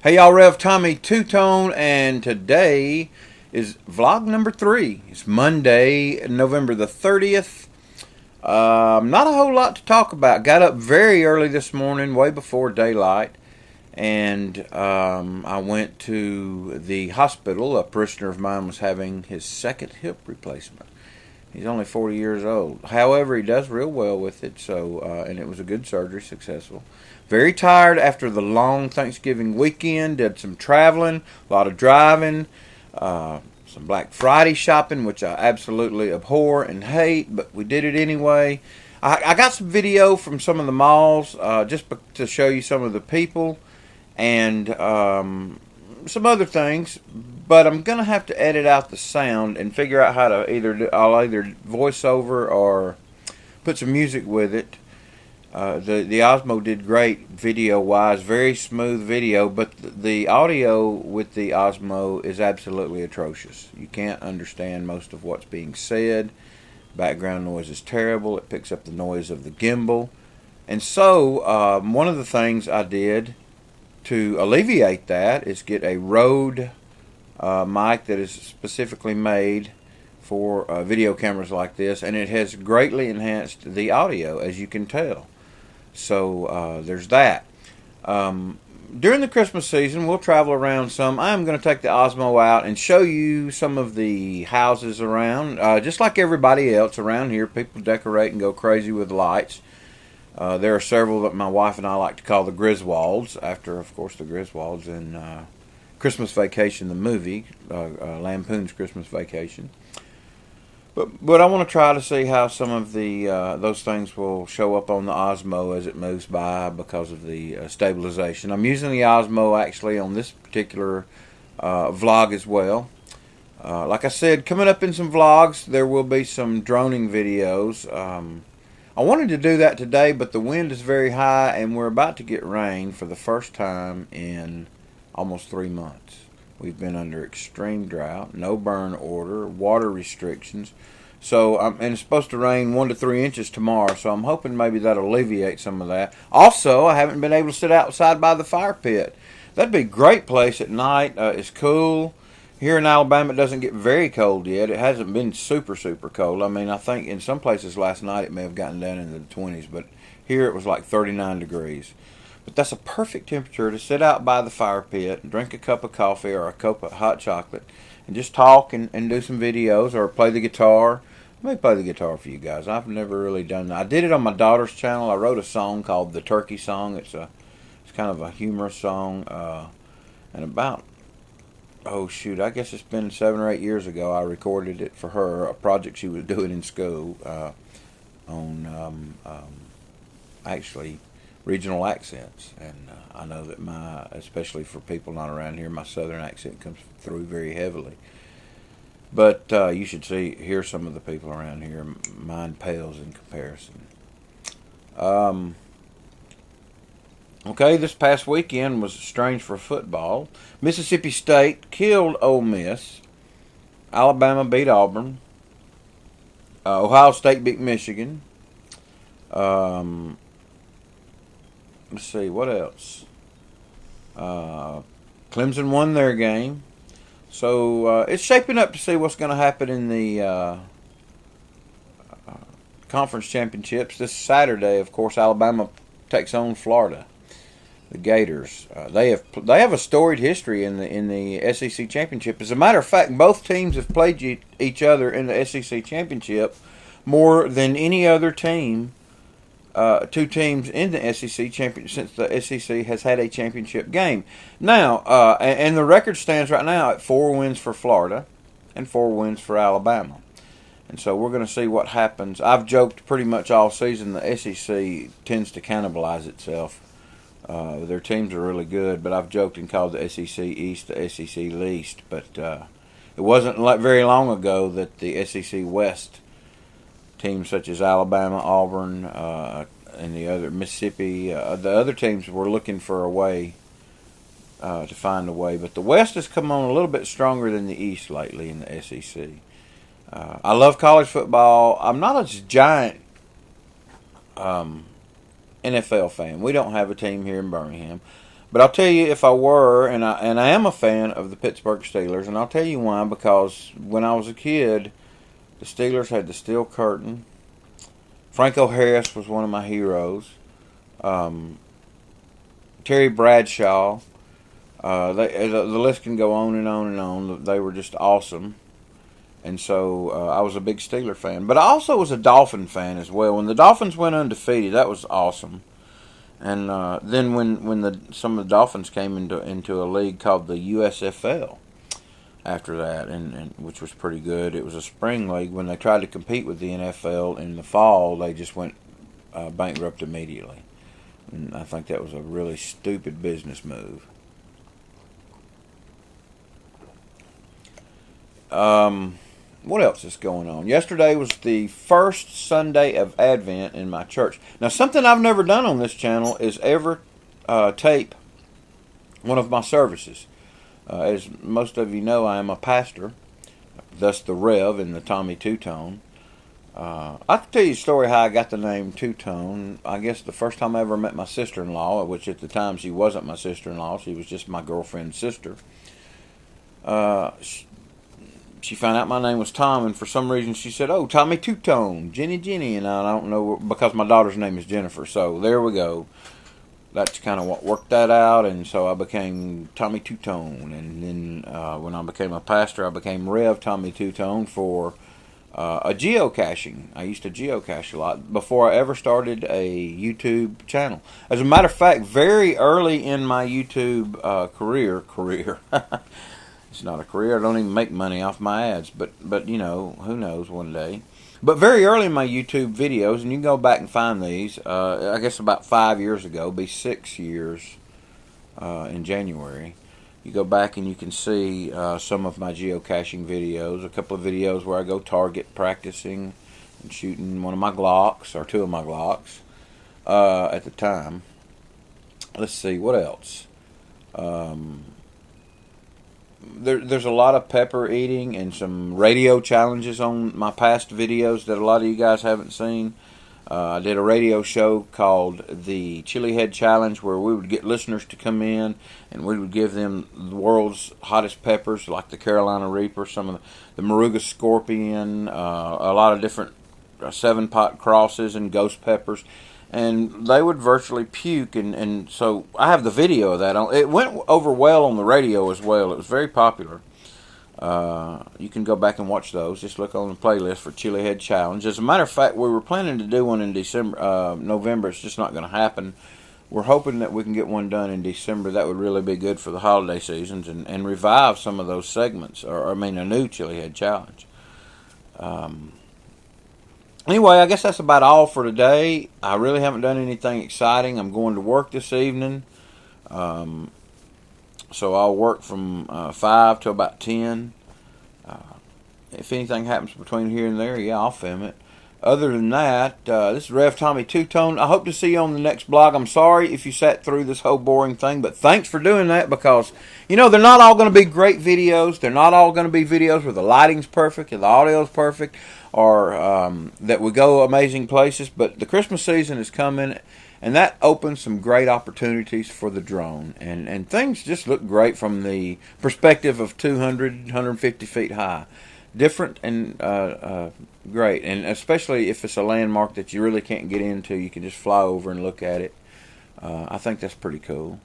Hey y'all, Rev Tommy Two-Tone, and today is vlog number 3. It's Monday, November the 30th. Not a whole lot to talk about. Got up very early this morning, way before daylight, and I went to the hospital. A parishioner of mine was having his second hip replacement. He's only 40 years old. However, he does real well with it, and it was a good surgery, successful. Very tired after the long Thanksgiving weekend. Did some traveling, a lot of driving, some Black Friday shopping, which I absolutely abhor and hate, but we did it anyway. I got some video from some of the malls just to show you some of the people and some other things, but I'm going to have to edit out the sound and figure out how to I'll either voice over or put some music with it. The Osmo did great video-wise, very smooth video, but the audio with the Osmo is absolutely atrocious. You can't understand most of what's being said. Background noise is terrible. It picks up the noise of the gimbal. And so, one of the things I did to alleviate that is get a Rode mic that is specifically made for video cameras like this, and it has greatly enhanced the audio, as you can tell. So there's that. During the Christmas season, we'll travel around some. I'm going to take the Osmo out and show you some of the houses around. Just like everybody else around here, people decorate and go crazy with lights. There are several that my wife and I like to call the Griswolds, after, of course, the Griswolds in Christmas Vacation, the movie, Lampoon's Christmas Vacation. But I want to try to see how some of the those things will show up on the Osmo as it moves by because of the stabilization. I'm using the Osmo actually on this particular vlog as well. Like I said, coming up in some vlogs, there will be some droning videos. I wanted to do that today, but the wind is very high, and we're about to get rain for the first time in almost 3 months. We've been under extreme drought, no burn order, water restrictions. So, and it's supposed to rain 1 to 3 inches tomorrow, so I'm hoping maybe that'll alleviate some of that. Also, I haven't been able to sit outside by the fire pit. That'd be a great place at night. It's cool. Here in Alabama, it doesn't get very cold yet. It hasn't been super, super cold. I mean, I think in some places last night it may have gotten down into the 20s, but here it was like 39 degrees. But that's a perfect temperature to sit out by the fire pit and drink a cup of coffee or a cup of hot chocolate and just talk and do some videos or play the guitar. I may play the guitar for you guys. I've never really done that. I did it on my daughter's channel. I wrote a song called The Turkey Song. It's kind of a humorous song. And about, oh shoot, I guess it's been 7 or 8 years ago, I recorded it for her, a project she was doing in school on actually regional accents, and I know that especially for people not around here, my southern accent comes through very heavily. But you should hear some of the people around here. Mine pales in comparison. Okay, this past weekend was strange for football. Mississippi State killed Ole Miss. Alabama beat Auburn. Ohio State beat Michigan. Let's see, what else? Clemson won their game. So it's shaping up to see what's going to happen in the conference championships. This Saturday, of course, Alabama takes on Florida, the Gators. They have a storied history in the SEC championship. As a matter of fact, both teams have played each other in the SEC championship more than any other team. 2 teams in the SEC championship since the SEC has had a championship game. Now, and the record stands right now at 4 wins for Florida and 4 wins for Alabama. And so we're going to see what happens. I've joked pretty much all season the SEC tends to cannibalize itself. Their teams are really good, but I've joked and called the SEC East the SEC least. But it wasn't very long ago that the SEC West teams such as Alabama, Auburn, and the other Mississippi, the other teams were looking for a way to find a way. But the West has come on a little bit stronger than the East lately in the SEC. I love college football. I'm not a giant NFL fan. We don't have a team here in Birmingham. But I'll tell you, if I were, and I am a fan of the Pittsburgh Steelers, and I'll tell you why. Because when I was a kid, the Steelers had the steel curtain. Franco Harris was one of my heroes. Um, Terry Bradshaw. The list can go on and on and on. They were just awesome. And so I was a big Steeler fan. But I also was a Dolphin fan as well. When the Dolphins went undefeated, that was awesome. And then when some of the Dolphins came into a league called the USFL after that, and which was pretty good. It was a spring league. When they tried to compete with the NFL in the fall, they just went bankrupt immediately. And I think that was a really stupid business move. What else is going on? Yesterday was the first Sunday of Advent in my church. Now, something I've never done on this channel is ever tape one of my services. As most of you know, I am a pastor, thus the Rev in the Tommy Two-Tone. I can tell you a story how I got the name Two-Tone. I guess the first time I ever met my sister-in-law, which at the time she wasn't my sister-in-law, she was just my girlfriend's sister. She found out my name was Tom, and for some reason she said, "Oh, Tommy Two-Tone, Jenny," and I don't know, because my daughter's name is Jennifer. So there we go. That's kind of what worked that out, and so I became Tommy Two-Tone. And then when I became a pastor, I became Rev Tommy Two-Tone for a geocaching. I used to geocache a lot before I ever started a YouTube channel. As a matter of fact, very early in my YouTube career. It's not a career. I don't even make money off my ads, but you know, who knows one day. But very early in my YouTube videos, and you can go back and find these, I guess about 5 years ago, be 6 years in January. You go back and you can see some of my geocaching videos, a couple of videos where I go target practicing and shooting one of my Glocks, or two of my Glocks at the time. Let's see, what else? There's a lot of pepper eating and some radio challenges on my past videos that a lot of you guys haven't seen. I did a radio show called the Chili Head Challenge, where we would get listeners to come in and we would give them the world's hottest peppers, like the Carolina Reaper, some of the Moruga Scorpion, a lot of different 7-pot crosses and ghost peppers. And they would virtually puke, and so I have the video of that. It went over well on the radio as well. It was very popular. You can go back and watch those. Just look on the playlist for Chili Head Challenge. As a matter of fact, we were planning to do one in November. It's just not going to happen. We're hoping that we can get one done in December. That would really be good for the holiday seasons and revive some of those segments, or a new Chili Head Challenge. Anyway, I guess that's about all for today. I really haven't done anything exciting. I'm going to work this evening. So I'll work from 5 to about 10. If anything happens between here and there, yeah, I'll film it. Other than that, this is Rev Tommy Two-Tone. I hope to see you on the next blog. I'm sorry if you sat through this whole boring thing, but thanks for doing that, because, you know, they're not all going to be great videos. They're not all going to be videos where the lighting's perfect and the audio's perfect, or that we go amazing places. But the Christmas season is coming, and that opens some great opportunities for the drone. And things just look great from the perspective of 200, 150 feet high. Different and great, and especially if it's a landmark that you really can't get into, you can just fly over and look at it. I think that's pretty cool.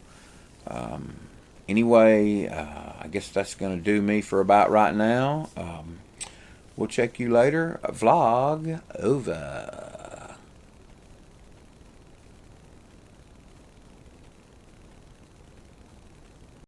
Anyway, I guess that's going to do me for about right now. We'll check you later. Vlog over.